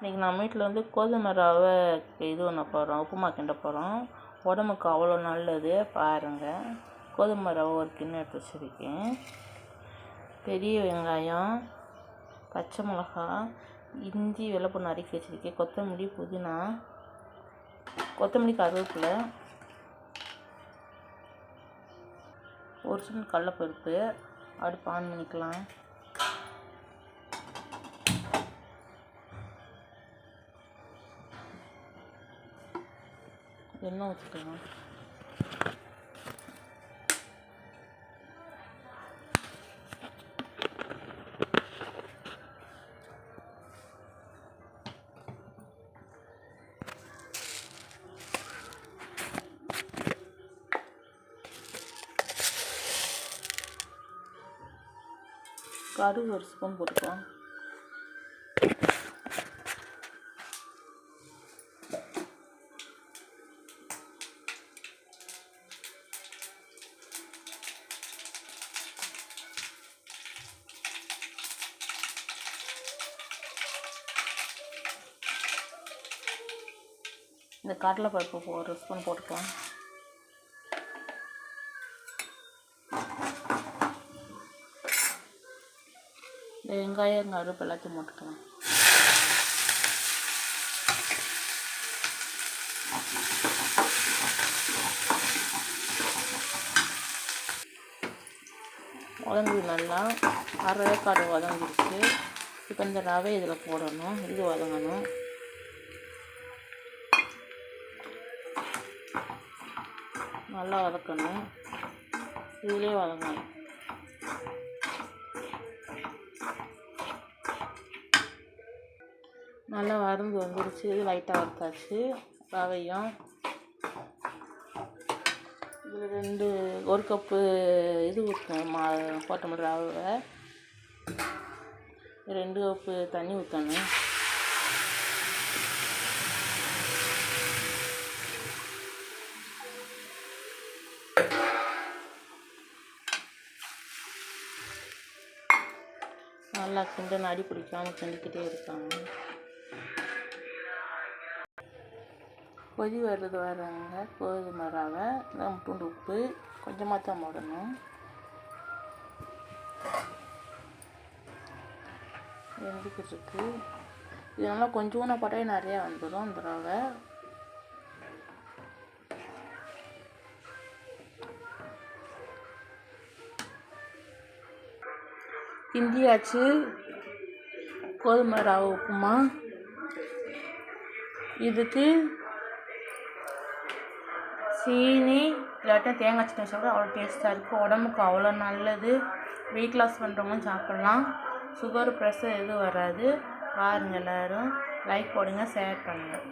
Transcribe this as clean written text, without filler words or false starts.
இன்றைக்கி நம்ம வீட்டில் வந்து கோதுமை ரவை இது பண்ண போகிறோம், உப்புமா கிண்ட போகிறோம். உடம்புக்கு அவ்வளோ நல்லது. பாருங்கள், கோதுமை ரவை ஒரு கிண்ணம் எடுத்து வச்சுருக்கேன். பெரிய வெங்காயம், பச்சை மிளகா, இஞ்சி, வெள்ளைப்பூண்டு நறுக்கி வச்சுருக்கேன். கொத்தமல்லி, புதினா, கொத்தமல்லி, கருவேப்பிலை, ஒரு ஸ்பூன் கடலைப்பருப்பு. அடுப்பு ஆன் பண்ணிக்கலாம். எண்ணெய் ஊற்றிக்கலாம். கடுகு ஒரு ஸ்பூன் போட்டுக்கலாம். இந்த கடலைப்பருப்பு ஒரு ஸ்பூன் போட்டுக்கலாம். இந்த வெங்காயம், கருவேப்பிலை எல்லாத்தையும் போட்டுக்கலாம். வதங்குது, நல்லா அரை வேக்காடு வதங்கிடுச்சு. இப்போ இந்த ரவை இதில் போடணும், இது வதங்கணும். நல்லா வதக்கணும், இதிலே வதங்கணும். நல்லா வதந்து வந்துருச்சு. இது லைட்டாக வறுத்தாச்சு. ரவையும் இதில் ஒரு கப்பு இது ஊற்றணும், போட்ட ரவை 2 கப்பு தண்ணி ஊற்றணும். நல்லா கிண்டன அடி பிடிக்காமல் கிண்டிக்கிட்டே இருக்காங்க. கொதி வருது வர்றாங்க. கோதுமை ரவை, துண்டு உப்பு கொஞ்சமாக தான் போடணும். வெந்துக்கிட்டு இருக்கு. இது நல்லா கொஞ்சோன்னு போட்டாலே நிறையா வந்துடும் இந்த ரவை. கிண்டியாச்சு கோதுமை ரவை உப்புமா. இதுக்கு சீனி இல்லாட்டா தேங்காய் சட்னி சாப்பிட அவ்வளோ டேஸ்ட்டாக இருக்குது. உடம்புக்கு அவ்வளோ நல்லது. வெயிட் லாஸ் பண்ணுறவங்களும் சாப்பிட்லாம். சுகர், ப்ரெஷர் எதுவும் வராது. பாருங்கள், எல்லோரும் லைக் போடுங்க, ஷேர் பண்ணுங்கள்.